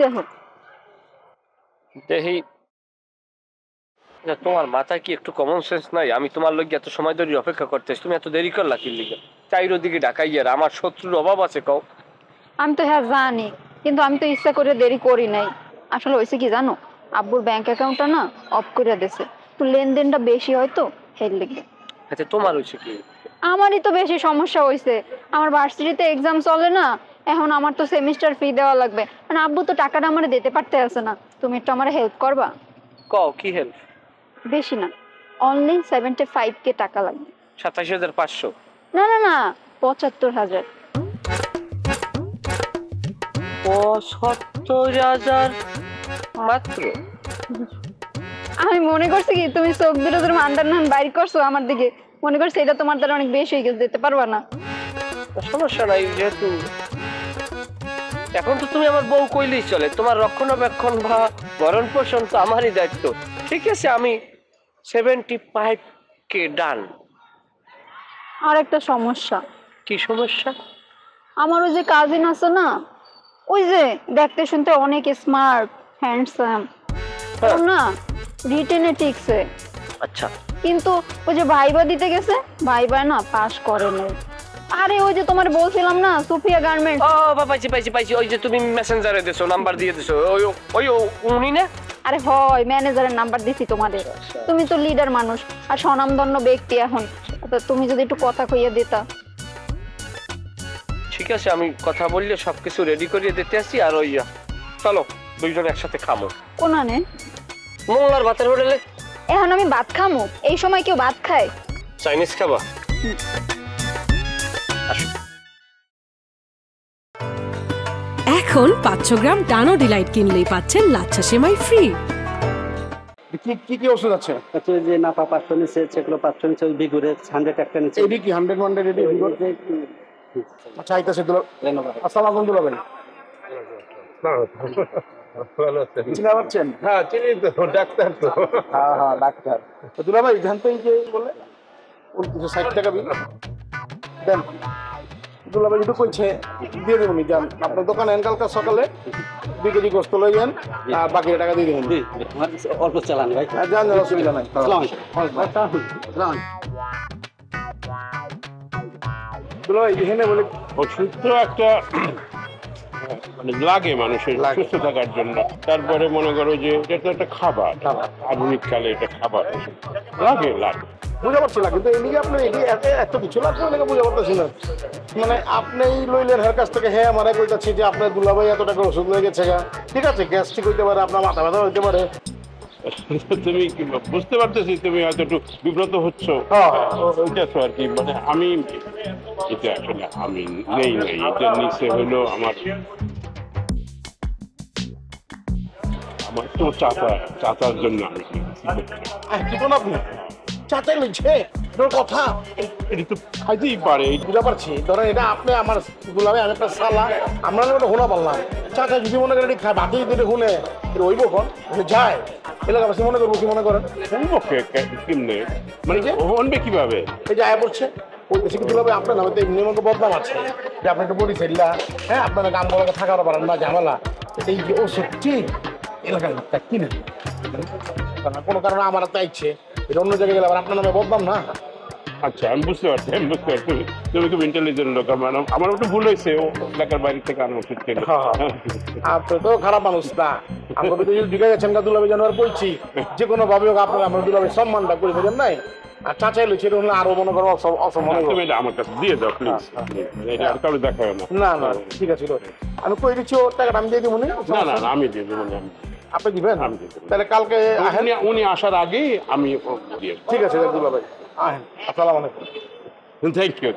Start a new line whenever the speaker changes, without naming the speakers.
দেখো
দেখি তোমার মাথায় কি একটু কমন সেন্স নাই? আমি তোমার লোক এত সময় ধরে অপেক্ষা করতেছি, তুমি এত দেরি করলা কি লিগে? চাইরো দিকে ঢাকাইয়ার আমার শত্রুর অভাব আছে কও।
আমি তো হ্যাঁ জানি, কিন্তু আমি তো ইচ্ছা করে দেরি করি নাই। আসলে হয়েছে কি জানো, আব্বুর ব্যাংক অ্যাকাউন্টটা না অফ করে দিয়েছে, তো লেনদেনটা বেশি হয়তো হের লেগে।
আচ্ছা তোমার হয়েছে কি?
আমারই তো বেশি সমস্যা হয়েছে, আমার ভার্সিটিতে এক্সাম চলে না, এখন আমার তো সেমিস্টার ফি দেওয়া লাগবে, মানে আব্বু তো টাকাটা আমার দিতে পারতে আছে না, তুমি একটু আমার হেল্প করবা?
কও কি হেল্প?
বেশি না, অনলি 75K টাকা লাগবে।
27,500?
না না না, 75,000।
75,000 মাত্র?
আমি মনে করছি কি তুমি চোখ দুটো তোর মান্দার নান বাইর করছো আমার দিকে, মনে করছি এটা তোমার দ্বারা অনেক বেশি হয়ে গেছে, দিতে পারবা না?
সমস্যা নাই, যেহেতু এখন তো তুমি আমার বউ কইলেই চলে, তোমার রক্ষণাবেক্ষণ বা ভরণ পোষণ তো আমারই দায়িত্ব। ঠিক আছে, আমি 75K ডান।
আর একটা সমস্যা।
কি সমস্যা?
আমার ওই যে কাজিন আছে না, ওই যে দেখতে শুনতে অনেক স্মার্ট হ্যান্ডসাম, ও না রিটেনে টিকছে।
আচ্ছা,
কিন্তু ওই যে ভাইবা দিতে গেছে, ভাইবা না পাস করে নাই। আরে ওই যে তোমার বলছিলাম না সুফিয়া গার্মেন্টস।
ও পাইছি পাইছি পাইছি, ওই যে তুমি মেসেঞ্জারে দিছো, নাম্বার দিয়ে দিছো, ওই উনি না?
আরে হয়, ম্যানেজারের নাম্বার দিছি তোমাদের। তুমি তো লিডার মানুষ আর স্বনামধন্য ব্যক্তি, এখন তো তুমি যদি একটু কথা কইয়া দিতা।
ঠিক আছে, আমি কথা বললে সবকিছু রেডি করিয়ে দিতে আসি। আর ওই চলো দুইজন একসাথে খামো।
কোনানে?
মোংলার ভাতের হোটেলে।
এখন আমি ভাত খামো? এই সময় কেউ ভাত খায়?
চাইনিজ খাবা?
এখন 500 গ্রাম ডানো ডিলাইট কিনলেই পাচ্ছেন লাচ্ছা সেমাই ফ্রি।
কি কি ওষুধ আছে?
আচ্ছা, যে নাপা 500 নিচে, সেগুলো 500 নিচে, ওই বিগুরে 100 একটা নিচে।
এডি কি 100 100 এডি বিগুর? আচ্ছা আইতাছে দুলা। আসসালামু আলাইকুম দুলা ভাই।
ভালো আছেন?
চিনা পাচ্ছেন?
হ্যাঁ চিনি তো, ডাক্তার তো।
হ্যাঁ হ্যাঁ ডাক্তার। তো দুলা ভাই জানতো এই যে বলে 60 টাকা বিল দেন। দুলা ভাই একটু কইছে দিয়ে দেবো নি, যান আপনার দোকানে কালকে সকালে 2 কেজি গোস্ত লই যান, আর বাকি টাকা দিয়ে দেবেন।
অল্প চালান ভাই।
যান, অসুবিধা নাই। দুলা ভাই এখানে বলে
ওষুধ তো একটা মানে লাগে মানুষের সুস্থ থাকার জন্য। তারপরে মনে করো যে এটা তো একটা খাবার, আধুনিক কালে এটা খাবার লাগে লাগে
বুঝা পারছি না, কিন্তু এদিকে আপনি এত কিছু লাগবে ওনাকে বুঝা পারতেছি না। মানে আপনি লইলেন হের কাছ থেকে, হ্যাঁ মানে কইতাছি যে আপনার দুলাভাই এত টাকা ওষুধ লয়ে গেছে গা, ঠিক আছে গ্যাস্ট্রিক হইতে পারে, আপনার মাথা ব্যথা হইতে পারে।
তুমি বুঝতে পারতেছি তুমি হয়তো একটু বিব্রত হচ্ছ, ওইটা তো আর কি। মানে আমি এটা আসলে আমি নেই এটা নিচে হলো আমার তো চাচার জন্য আমি
কি বল আপনি চাচাই লইছে কথা?
এটা তো খাইতেই পারে,
বুঝা পারছি। ধরেন এটা আপনি আমার দুলাভাই, আমি একটা সালা, আমরা হোনা পারলাম। চাচা যদি মনে করেন খায় বাকি যদি শুনে ওইব কন যায় এলাকাবাসী মনে করবো, কি মনে করেন?
কেমনে মানে হনবে কিভাবে?
এই যে আয় পড়ছে ওই বেশি কিছু হবে আপনার নামে তো এমনি আমাকে বদনাম আছে যে আপনি একটু বলি ফেললা, হ্যাঁ আপনার কাম বলাকে থাকার পারেন না, ঝামেলা। এই যে ওষুধ ঠিক এলাকার লোকটা কিনে কোনো কারণে আমার তো ইচ্ছে, এটা অন্য জায়গায় গেলে আবার আপনার নামে বদনাম না।
আচ্ছা আমি বুঝতে পারছি তুমি খুব ইন্টেলিজেন্ট লোক। আমার একটু ভুল হয়েছে, ও এলাকার বাইরে থেকে আনো ওষুধ কেন।
আপনি তো খারাপ মানুষ না, আমাকে যদি ঢুকে গেছেন গা দুলাভাই জানার বলছি, যে কোনো ভাবে হোক আপনার আমার দুলাভাই সম্মানটা করে বোঝেন নাই। আর চাচাই লইছে এটা হলে আরো মনে করো অসম্মান।
তুমি এটা আমার কাছে দিয়ে দাও প্লিজ, এটা আর কারো দেখা হয় না।
না না ঠিক আছে, আমি কই দিচ্ছি ওর টাকাটা আমি দিয়ে দিব।
না না আমি দিয়ে দেবো,
আপনি দিবেন?
আমি দিয়ে দেবো।
তাহলে কালকে
উনি আসার আগেই আমি দিয়ে।
ঠিক আছে দুলাভাই, আসসালামু আলাইকুম।
Thank you.